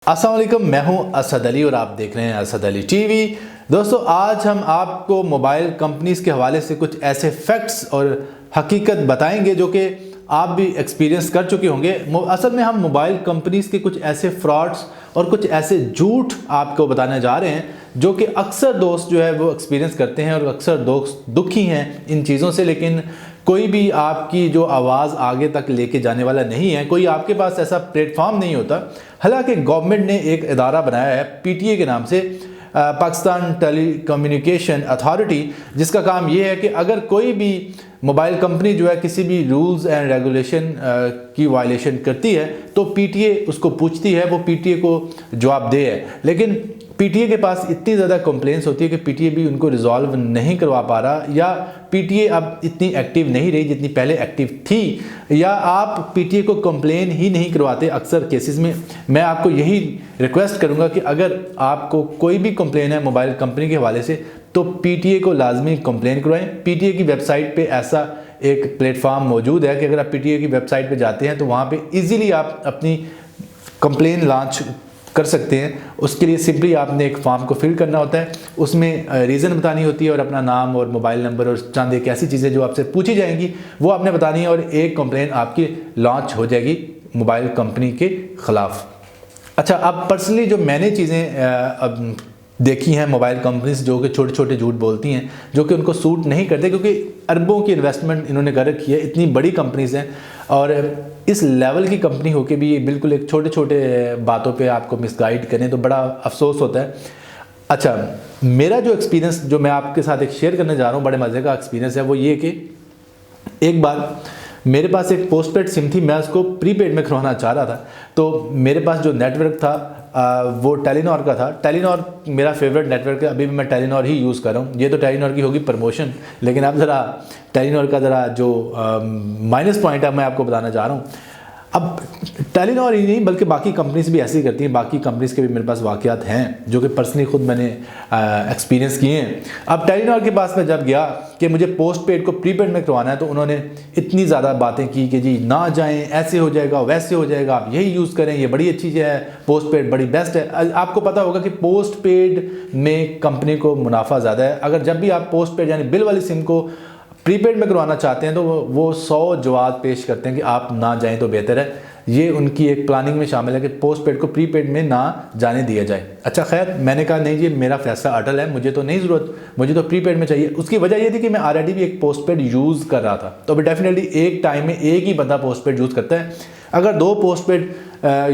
अस्सलाम वालेकुम, मैं हूं असद अली और आप देख रहे हैं असद अली टीवी। दोस्तों, आज हम आपको मोबाइल कंपनीज़ के हवाले से कुछ ऐसे फैक्ट्स और हकीकत बताएंगे जो कि आप भी एक्सपीरियंस कर चुके होंगे। असल में हम मोबाइल कंपनीज़ के कुछ ऐसे फ्रॉड्स और कुछ ऐसे झूठ आपको बताने जा रहे हैं जो कि अक्सर दोस्त जो है वो एक्सपीरियंस करते हैं और अक्सर दोस्त दुखी हैं इन चीज़ों से। लेकिन कोई भी आपकी जो आवाज़ आगे तक लेके जाने वाला नहीं है, कोई आपके पास ऐसा प्लेटफॉर्म नहीं होता। हालांकि गवर्नमेंट ने एक इदारा बनाया है पीटीए के नाम से, पाकिस्तान टेलीकम्युनिकेशन अथॉरिटी, जिसका काम ये है कि अगर कोई भी मोबाइल कंपनी जो है किसी भी रूल्स एंड रेगुलेशन की वायलेशन करती है तो पीटीए उसको पूछती है, वो पीटीए को जवाबदेह है। लेकिन पीटीए के पास इतनी ज़्यादा कंप्लेंट्स होती है कि पीटीए भी उनको रिजॉल्व नहीं करवा पा रहा, या पीटीए अब इतनी एक्टिव नहीं रही जितनी पहले एक्टिव थी, या आप पीटीए को कंप्लेन ही नहीं करवाते अक्सर केसेस में। मैं आपको यही रिक्वेस्ट करूंगा कि अगर आपको कोई भी कंप्लेन है मोबाइल कंपनी के हवाले से तो पीटीए को लाजमी कंप्लेन करवाएं। पीटीए की वेबसाइट पे ऐसा एक प्लेटफॉर्म मौजूद है कि अगर आप पीटीए की वेबसाइट पे जाते हैं तो वहाँ पे इजीली आप अपनी कंप्लेन लॉन्च कर सकते हैं। उसके लिए सिंपली आपने एक फॉर्म को फिल करना होता है, उसमें रीज़न बतानी होती है और अपना नाम और मोबाइल नंबर और चंद एक ऐसी चीज़ें जो आपसे पूछी जाएंगी वो आपने बतानी है और एक कंप्लेन आपकी लॉन्च हो जाएगी मोबाइल कंपनी के ख़िलाफ़। अच्छा, अब पर्सनली जो मैंने चीज़ें अब देखी हैं मोबाइल कंपनीज जो कि छोटे छोटे झूठ बोलती हैं जो कि उनको सूट नहीं करते, क्योंकि अरबों की इन्वेस्टमेंट इन्होंने कर रखी है, इतनी बड़ी कंपनीज हैं और इस लेवल की कंपनी होके भी ये बिल्कुल एक छोटे छोटे बातों पे आपको मिसगाइड करें तो बड़ा अफसोस होता है। अच्छा, मेरा जो एक्सपीरियंस जो मैं आपके साथ एक शेयर करने जा रहा हूँ, बड़े मज़े का एक्सपीरियंस है। वो ये कि एक बार मेरे पास एक पोस्टपेड सिम थी, मैं उसको प्रीपेड में करवाना चाह रहा था। तो मेरे पास जो नेटवर्क था वो टेलीनॉर का था। टेलीनॉर मेरा फेवरेट नेटवर्क है, अभी भी मैं टेलीनॉर ही यूज़ कर रहा हूँ। ये तो टेलीनॉर की होगी प्रमोशन, लेकिन अब ज़रा टेलीनॉर का ज़रा जो माइनस पॉइंट है मैं आपको बताना चाह रहा हूँ। अब टेलीनॉर ही नहीं बल्कि बाकी कंपनीज भी ऐसे ही करती हैं। बाकी कंपनीज के भी मेरे पास वाक़यात हैं जो कि पर्सनली खुद मैंने एक्सपीरियंस किए हैं। अब टेलीनॉर के पास मैं जब गया कि मुझे पोस्ट पेड को प्रीपेड में करवाना है तो उन्होंने इतनी ज़्यादा बातें की कि जी ना जाएं, ऐसे हो जाएगा वैसे हो जाएगा, आप यही यूज़ करें, ये बड़ी अच्छी चीज़ है, पोस्ट पेड बड़ी बेस्ट है। आपको पता होगा कि पोस्ट पेड में कंपनी को मुनाफा ज़्यादा है। अगर जब भी आप पोस्ट पेड यानी बिल वाली सिम को प्रीपेड में करवाना चाहते हैं तो वो 100 जवाब पेश करते हैं कि आप ना जाएं तो बेहतर है। ये उनकी एक प्लानिंग में शामिल है कि पोस्ट पेड को प्रीपेड में ना जाने दिया जाए। अच्छा, खैर मैंने कहा नहीं जी, मेरा फैसला अटल है, मुझे तो नहीं ज़रूरत, मुझे तो प्रीपेड में चाहिए। उसकी वजह ये थी कि मैं ऑलरेडी भी एक पोस्ट पेड यूज़ कर रहा था। तो अभी डेफिनेटली एक टाइम में एक ही बंदा पोस्ट पेड यूज़ करता है। अगर दो पोस्ट पेड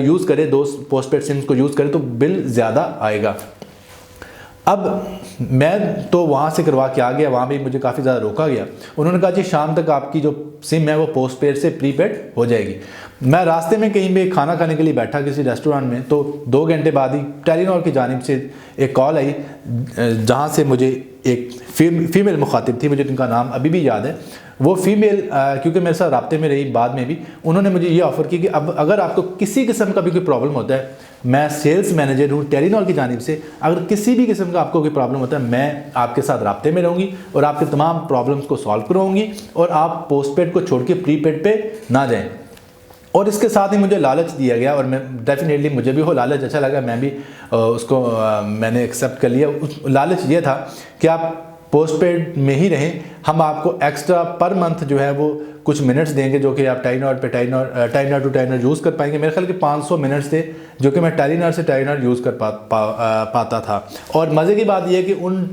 यूज़ करे, दो पोस्ट पेड सिम्स को यूज़ करे तो बिल ज़्यादा आएगा। अब मैं तो वहाँ से करवा के आ गया, वहाँ भी मुझे काफ़ी ज़्यादा रोका गया। उन्होंने कहा जी शाम तक आपकी जो सिम है वो पोस्ट पेड से प्रीपेड हो जाएगी। मैं रास्ते में कहीं पे खाना खाने के लिए बैठा किसी रेस्टोरेंट में, तो 2 घंटे बाद ही टेलीनॉर की जानिब से एक कॉल आई जहाँ से मुझे एक फीमेल मुखातिब थी, मुझे उनका नाम अभी भी याद है। वो फीमेल क्योंकि मेरे साथ राब्ते में रही बाद में भी, उन्होंने मुझे ये ऑफ़र की कि अब अगर आपको किसी किस्म का भी कोई प्रॉब्लम होता है, मैं सेल्स मैनेजर हूँ टेलीनॉर की जानिब से, अगर किसी भी किस्म का आपको कोई प्रॉब्लम होता है मैं आपके साथ राब्ते में रहूँगी और आपके तमाम प्रॉब्लम्स को सॉल्व करवाऊँगी और आप पोस्टपेड को छोड़ के प्रीपेड पे ना जाएं। और इसके साथ ही मुझे लालच दिया गया और मैं डेफिनेटली मुझे भी वो लालच अच्छा लगा, मैं भी उसको मैंने एक्सेप्ट कर लिया। उस लालच ये था कि आप पोस्टपेड में ही रहें, हम आपको एक्स्ट्रा पर मंथ जो है वो कुछ मिनट्स देंगे जो कि आप टेलीनॉर टू टेलीनॉर यूज़ कर पाएंगे। मेरे ख्याल के 500 मिनट्स थे जो कि मैं टेलीनॉर से टेलीनॉर यूज़ कर पाता था। और मज़े की बात यह है कि उन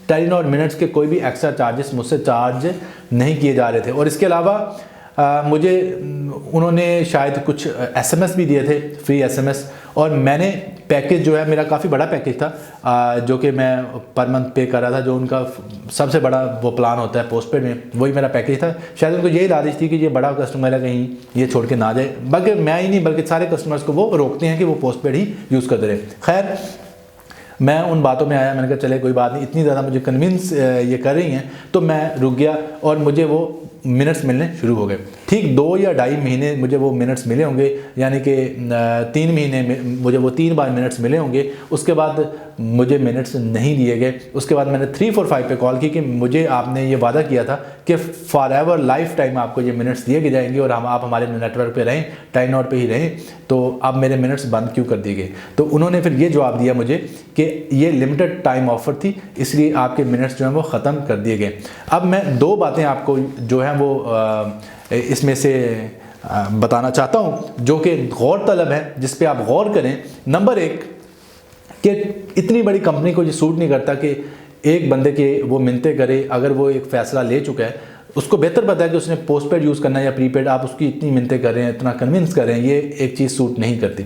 टेलीनॉर मिनट्स के कोई भी एक्स्ट्रा चार्जेस मुझसे चार्ज नहीं किए जा रहे थे। और इसके अलावा मुझे उन्होंने शायद कुछ SMS भी दिए थे, फ्री SMS। और मैंने पैकेज जो है मेरा काफ़ी बड़ा पैकेज था जो कि मैं पर मंथ पे कर रहा था, जो उनका सबसे बड़ा वो प्लान होता है पोस्टपेड में, वही मेरा पैकेज था। शायद उनको यही लालच थी कि ये बड़ा कस्टमर है कहीं ये छोड़ के ना जाए, बल्कि मैं ही नहीं बल्कि सारे कस्टमर्स को वो रोकते हैं कि वो पोस्टपेड ही यूज़ करते रहे। खैर मैं उन बातों में आया, मैंने कहा चले कोई बात नहीं, इतनी ज़्यादा मुझे कन्विंस ये कर रही हैं तो मैं रुक गया और मुझे वो मिनट्स मिलने शुरू हो गए। ठीक 2 या 2.5 महीने मुझे वो मिनट्स मिले होंगे, यानी कि 3 महीने में मुझे वो 3 बार मिनट्स मिले होंगे। उसके बाद मुझे मिनट्स नहीं दिए गए। उसके बाद मैंने 345 पे कॉल की कि मुझे आपने ये वादा किया था कि फॉर एवर लाइफ टाइम आपको ये मिनट्स दिए जाएंगे और आप हमारे नेटवर्क पे रहें, टाइम आउट पे ही रहें, तो अब मेरे मिनट्स बंद क्यों कर दिए गए। तो उन्होंने फिर ये जवाब दिया मुझे कि ये लिमिटेड टाइम ऑफर थी, इसलिए आपके मिनट्स जो हैं वो ख़त्म कर दिए गए। अब मैं दो बातें आपको जो हैं वो इसमें से बताना चाहता हूं जो कि गौर तलब है, जिस पे आप गौर करें। नंबर एक, कि इतनी बड़ी कंपनी को ये सूट नहीं करता कि एक बंदे के वो मिन्नतें करे। अगर वो एक फ़ैसला ले चुका है, उसको बेहतर पता है कि उसने पोस्ट पेड यूज़ करना है या प्रीपेड, आप उसकी इतनी मिन्नतें कर रहे हैं, इतना कन्विंस कर रहे हैं, ये एक चीज़ सूट नहीं करती।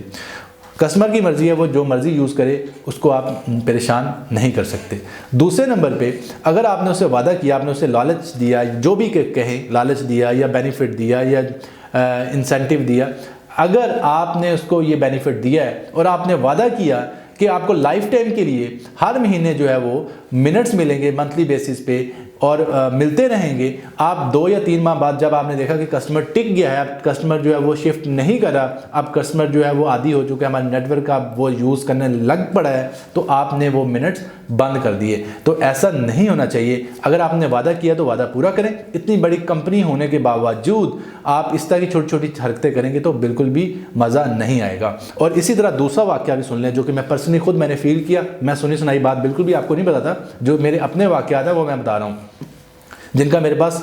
कस्टमर की मर्ज़ी है, वो जो मर्ज़ी यूज़ करे, उसको आप परेशान नहीं कर सकते। दूसरे नंबर पे, अगर आपने उससे वादा किया, आपने उसे लालच दिया, जो भी कहें, लालच दिया या बेनिफिट दिया या इंसेंटिव दिया, अगर आपने उसको ये बेनिफिट दिया है और आपने वादा किया कि आपको लाइफ टाइम के लिए हर महीने जो है वो मिनट्स मिलेंगे मंथली बेसिस पे और मिलते रहेंगे, आप 2 या 3 माह बाद जब आपने देखा कि कस्टमर टिक गया है, अब कस्टमर जो है वो शिफ्ट नहीं कर रहा, अब कस्टमर जो है वो आदी हो चुका है, हमारे नेटवर्क का वो यूज़ करने लग पड़ा है, तो आपने वो मिनट्स बंद कर दिए। तो ऐसा नहीं होना चाहिए। अगर आपने वादा किया तो वादा पूरा करें। इतनी बड़ी कंपनी होने के बावजूद आप इस तरह की छोटी छोटी हरकतें करेंगे तो बिल्कुल भी मज़ा नहीं आएगा। और इसी तरह दूसरा वाक़या भी सुन लें जो कि मैं पर्सनली खुद मैंने फील किया। मैं सुनी सुनाई बात बिल्कुल भी आपको नहीं बताता, जो मेरे अपने वाक़यात है वो मैं बता रहा हूँ, जिनका मेरे पास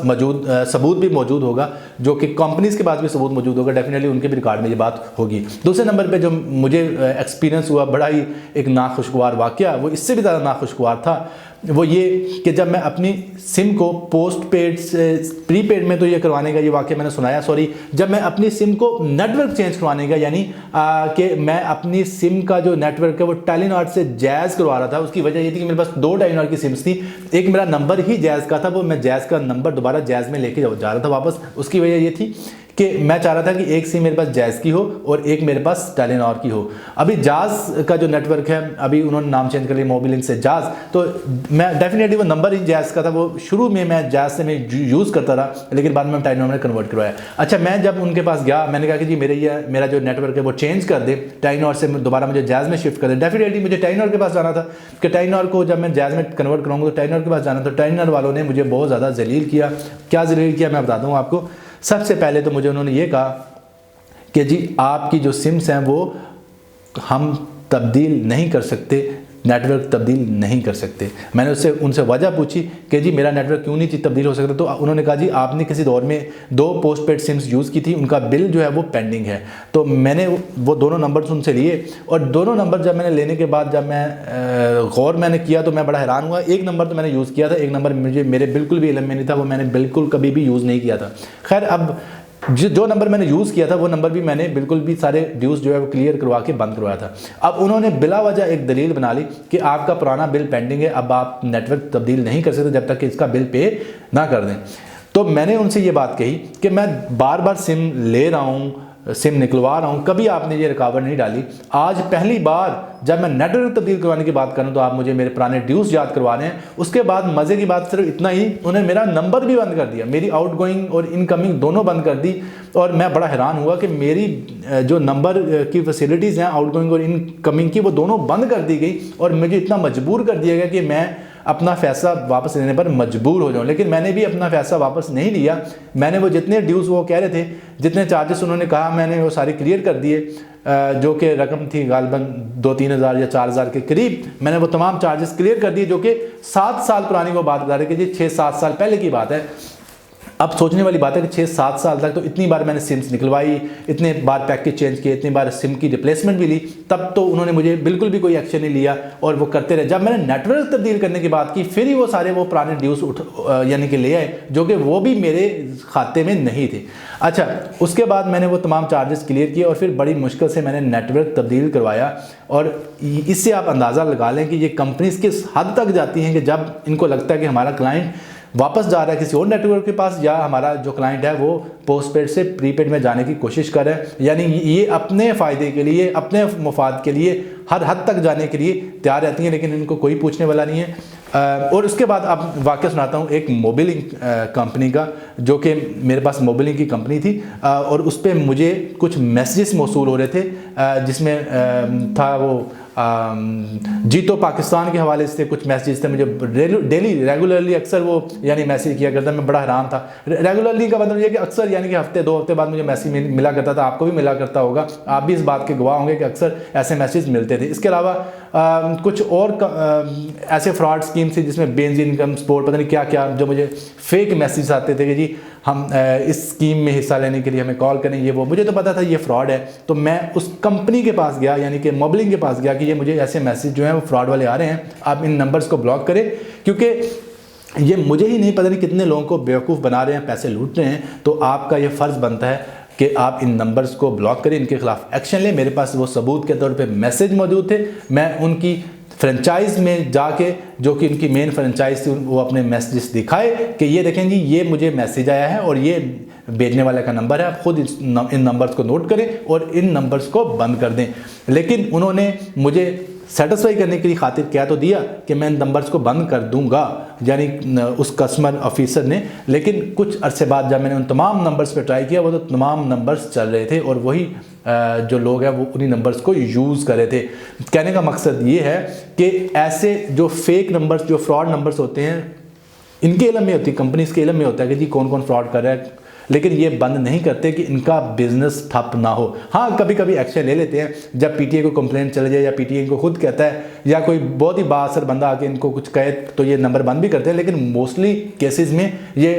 सबूत भी मौजूद होगा, जो कि कंपनीज़ के पास भी सबूत मौजूद होगा, डेफिनेटली उनके भी रिकॉर्ड में ये बात होगी। दूसरे नंबर पे जो मुझे एक्सपीरियंस हुआ, बड़ा ही एक नाखुशगवार वाक़या, वो इससे भी ज़्यादा नाखुशगवार था। वो ये कि जब मैं अपनी सिम को पोस्ट पेड से प्रीपेड में तो ये करवाने का ये वाक़या मैंने सुनाया, सॉरी, जब मैं अपनी सिम को नेटवर्क चेंज करवाने का, यानी कि मैं अपनी सिम का जो नेटवर्क है वो टेलीनॉर से जैज़ करवा रहा था। उसकी वजह ये थी कि मेरे पास 2 टेलीनॉर की सिम्स थी, एक मेरा नंबर ही जैज़ का था, वो मैं जैज़ का नंबर दोबारा जैज़ में लेके जा रहा था वापस। उसकी वजह ये थी कि मैं चाह रहा था कि एक सिम मेरे पास जैज़ की हो और एक मेरे पास टेलीनॉर की हो। अभी जाज़ का जो नेटवर्क है, अभी उन्होंने नाम चेंज कर लिया मोबिलिंक से जाज़, तो मैं डेफिनेटली वो नंबर ही जैज़ का था, वो शुरू में मैं जैज़ से मैं यूज़ करता था, लेकिन बाद में टेलीनॉर में कन्वर्ट करवाया। अच्छा, मैं जब उनके पास गया, मैंने कहा कि जी मेरा जो नेटवर्क है वो चेंज कर दे, टेलीनॉर से दोबारा मुझे जैज़ में शिफ्ट कर दे। डेफिनेटली मुझे टेलीनॉर के पास जाना था कि टेलीनॉर को जब मैं जैज़ में कन्वर्ट कराऊंगा तो टेलीनॉर के पास जाना, तो टेलीनॉर वालों ने मुझे बहुत ज़्यादा जलील किया। क्या जलील किया मैं बताता हूँ आपको। सबसे पहले तो मुझे उन्होंने ये कहा कि जी आपकी जो सिम्स हैं वो हम तब्दील नहीं कर सकते, नेटवर्क तब्दील नहीं कर सकते। मैंने उनसे वजह पूछी कि जी मेरा नेटवर्क क्यों नहीं तब्दील हो सकता, तो उन्होंने कहा जी आपने किसी दौर में 2 पोस्ट पेड सिम्स यूज़ की थी, उनका बिल जो है वो पेंडिंग है। तो मैंने वो दोनों नंबर उनसे लिए, और दोनों नंबर जब मैंने लेने के बाद जब मैं गौर मैंने किया तो मैं बड़ा हैरान हुआ। एक नंबर तो मैंने यूज़ किया था, एक नंबर मेरे बिल्कुल भी इल्म में नहीं था, वो मैंने बिल्कुल कभी भी यूज़ नहीं किया था। खैर, अब जो नंबर मैंने यूज़ किया था वो नंबर भी मैंने बिल्कुल भी सारे ड्यूज़ जो है वो क्लियर करवा के बंद करवाया था। अब उन्होंने बिला वजह एक दलील बना ली कि आपका पुराना बिल पेंडिंग है, अब आप नेटवर्क तब्दील नहीं कर सकते जब तक कि इसका बिल पे ना कर दें। तो मैंने उनसे ये बात कही कि मैं बार बार सिम ले रहा हूँ, सिम निकलवा रहा हूँ, कभी आपने ये रुकावट नहीं डाली। आज पहली बार जब मैं नेटवर्क तब्दील करवाने की बात करूँ तो आप मुझे मेरे पुराने ड्यूज़ याद करवा रहे हैं। उसके बाद मज़े की बात सिर्फ इतना ही, उन्होंने मेरा नंबर भी बंद कर दिया, मेरी आउटगोइंग और इनकमिंग दोनों बंद कर दी। और मैं बड़ा हैरान हुआ कि मेरी जो नंबर की फैसिलिटीज़ हैं आउटगोइंग और इनकमिंग की, वो दोनों बंद कर दी गई और मुझे इतना मजबूर कर दिया गया कि मैं अपना फ़ैसला वापस लेने पर मजबूर हो जाऊँ। लेकिन मैंने भी अपना फ़ैसला वापस नहीं लिया। मैंने वो जितने ड्यूज़ वो कह रहे थे, जितने चार्जेस उन्होंने कहा, मैंने वो सारे क्लियर कर दिए, जो कि रकम थी गालिबन 2-3 हज़ार या 4 हज़ार के करीब। मैंने वो तमाम चार्जेस क्लियर कर दिए, जो कि 7 साल पुरानी वो बात बता रहे कि जी 6-7 साल पहले की बात है। अब सोचने वाली बात है कि 6-7 साल तक तो इतनी बार मैंने सिम्स निकलवाई, इतने बार पैकेज चेंज किए, इतनी बार सिम की रिप्लेसमेंट भी ली, तब तो उन्होंने मुझे बिल्कुल भी कोई एक्शन नहीं लिया और वो करते रहे। जब मैंने नेटवर्क तब्दील करने की बात की, फिर ही वो सारे वो पुराने ड्यूज़ यानी कि ले आए, जो कि वो भी मेरे खाते में नहीं थे। अच्छा, उसके बाद मैंने वो तमाम चार्जेस क्लियर किए और फिर बड़ी मुश्किल से मैंने नेटवर्क तब्दील करवाया। और इससे आप अंदाज़ा लगा लें कि ये कंपनीज़ किस हद तक जाती हैं कि जब इनको लगता है कि हमारा क्लाइंट वापस जा रहा है किसी और नेटवर्क के पास, या हमारा जो क्लाइंट है वो पोस्टपेड से प्रीपेड में जाने की कोशिश कर रहे हैं, यानी ये अपने फ़ायदे के लिए, अपने मुफाद के लिए हर हद तक जाने के लिए तैयार रहती हैं, लेकिन इनको कोई पूछने वाला नहीं है। और उसके बाद अब वाक़या सुनाता हूँ एक मोबिलिंक कंपनी का, जो कि मेरे पास मोबिलिंक की कंपनी थी और उस पर मुझे कुछ मैसेजेस मौसूल हो रहे थे, जिसमें था वो जीतो पाकिस्तान के हवाले से कुछ मैसेज थे, मुझे डेली रेगुलरली अक्सर वो यानी मैसेज किया करता, मैं बड़ा हैरान था। रेगुलरली का मतलब ये कि अक्सर यानी कि हफ्ते 2 हफ्ते बाद मुझे मैसेज मिला करता था, आपको भी मिला करता होगा, आप भी इस बात के गवाह होंगे कि अक्सर ऐसे मैसेज मिलते थे। इसके अलावा कुछ और ऐसे फ्रॉड स्कीम थी जिसमें बेनजीर इनकम सपोर्ट पता नहीं क्या क्या, जो मुझे फेक मैसेज आते थे कि जी हम इस स्कीम में हिस्सा लेने के लिए हमें कॉल करें, ये वो। मुझे तो पता था ये फ्रॉड है, तो मैं उस कंपनी के पास गया यानी कि मोबलिंग के पास गया कि ये मुझे ऐसे मैसेज जो हैं वो फ्रॉड वाले आ रहे हैं, आप इन नंबर्स को ब्लॉक करें, क्योंकि ये मुझे ही नहीं पता नहीं कितने लोगों को बेवकूफ़ बना रहे हैं, पैसे लूट रहे हैं। तो आपका ये फ़र्ज़ बनता है कि आप इन नंबर्स को ब्लॉक करें, इनके खिलाफ एक्शन लें। मेरे पास वो सबूत के तौर पे मैसेज मौजूद थे, मैं उनकी फ्रेंचाइज में जाके, जो कि उनकी मेन फ्रेंचाइज थी, वो अपने मैसेजेस दिखाए कि ये देखें जी ये मुझे मैसेज आया है और ये भेजने वाले का नंबर है, आप खुद इन नंबर्स को नोट करें और इन नंबर्स को बंद कर दें। लेकिन उन्होंने मुझे सेटिस्फाई करने के लिए खातिर कह तो दिया कि मैं इन नंबर्स को बंद कर दूंगा, यानी उस कस्टमर ऑफिसर ने, लेकिन कुछ अरसे बाद जब मैंने उन तमाम नंबर्स पे ट्राई किया, वो तो तमाम नंबर्स चल रहे थे और वही जो लोग हैं वो उन्हीं नंबर्स को यूज़ कर रहे थे। कहने का मकसद ये है कि ऐसे जो फेक नंबर्स, जो फ्रॉड नंबर्स होते हैं, इनके इल्म में होती है, कंपनीज के इल्म में होता है कि जी कौन कौन फ्रॉड कर रहा है, लेकिन ये बंद नहीं करते कि इनका बिजनेस ठप ना हो। हाँ, कभी कभी एक्शन ले लेते हैं, जब पीटीए को कंप्लेंट चले जाए या पीटीए इनको खुद कहता है या कोई बहुत ही बाअसर बंदा आके इनको कुछ कहे तो ये नंबर बंद भी करते हैं, लेकिन मोस्टली केसेस में ये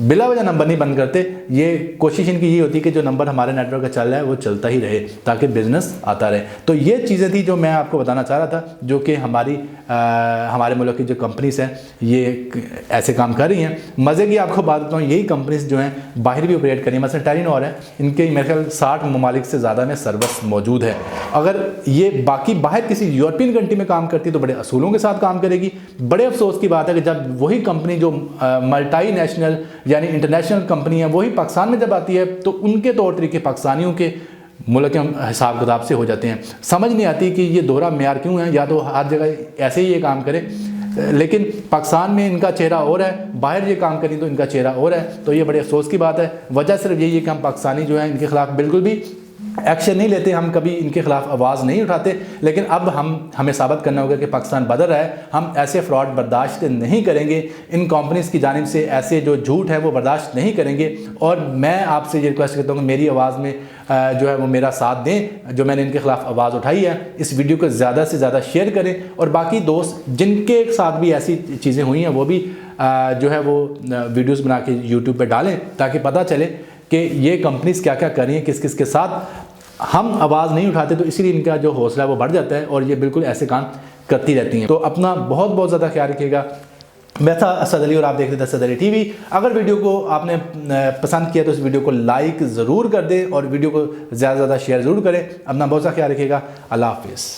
बिला वजह नंबर नहीं बंद करते। ये कोशिश इनकी ये होती है कि जो नंबर हमारे नेटवर्क का चल रहा है वो चलता ही रहे ताकि बिजनेस आता रहे। तो ये चीज़ें थी जो मैं आपको बताना चाह रहा था, जो कि हमारे मुल्क की जो कंपनीज हैं ये ऐसे काम कर रही हैं। मज़े की आपको बात बताऊँ, यही कंपनीज जो हैं बाहर भी ऑपरेट कर रही हैं। मसलन टेलीनॉर है, इनके मेरे ख्याल 60 ममालिक से ज़्यादा में सर्विस मौजूद है। अगर ये बाकी बाहर किसी यूरोपियन कंट्री में काम करती तो बड़े असूलों के साथ काम करेगी। बड़े अफसोस की बात है कि जब वही कंपनी जो मल्टी नेशनल यानी इंटरनेशनल कंपनी है वही पाकिस्तान में जब आती है तो उनके तौर तरीके पाकिस्तानियों के मुल्क के हिसाब किताब से हो जाते हैं। समझ नहीं आती कि ये दोहरा मेयार क्यों है, या तो हर जगह ऐसे ही ये काम करे, लेकिन पाकिस्तान में इनका चेहरा और है, बाहर ये काम करें तो इनका चेहरा और है। तो ये बड़े अफसोस की बात है। वजह सिर्फ यही है कि हम पाकिस्तानी जो हैं इनके खिलाफ बिल्कुल भी एक्शन नहीं लेते, हम कभी इनके खिलाफ आवाज़ नहीं उठाते। लेकिन अब हमें साबित करना होगा कि पाकिस्तान बदल रहा है, हम ऐसे फ्रॉड बर्दाश्त नहीं करेंगे, इन कंपनीज़ की जानिब से ऐसे जो झूठ है वो बर्दाश्त नहीं करेंगे। और मैं आपसे ये रिक्वेस्ट करता हूँ कि मेरी आवाज़ में जो है वो मेरा साथ दें, जो मैंने इनके खिलाफ आवाज़ उठाई है। इस वीडियो को ज़्यादा से ज़्यादा शेयर करें और बाकी दोस्त जिनके साथ भी ऐसी चीज़ें हुई हैं वो भी जो है वो वीडियोज़ बना के यूट्यूब पर डालें, ताकि पता चले कि ये कंपनीज़ क्या क्या कर रही हैं, किस किस के साथ। हम आवाज़ नहीं उठाते तो इसीलिए इनका जो हौसला है वो बढ़ जाता है और ये बिल्कुल ऐसे काम करती रहती हैं। तो अपना बहुत बहुत ज़्यादा ख्याल रखिएगा। मैं था असद अली और आप देख रहे थे असद अली टीवी। अगर वीडियो को आपने पसंद किया तो इस वीडियो को लाइक ज़रूर कर दें और वीडियो को ज़्यादा से ज़्यादा शेयर ज़रूर करें। अपना बहुत सा ख्याल रखिएगा। अल्लाह हाफिज़।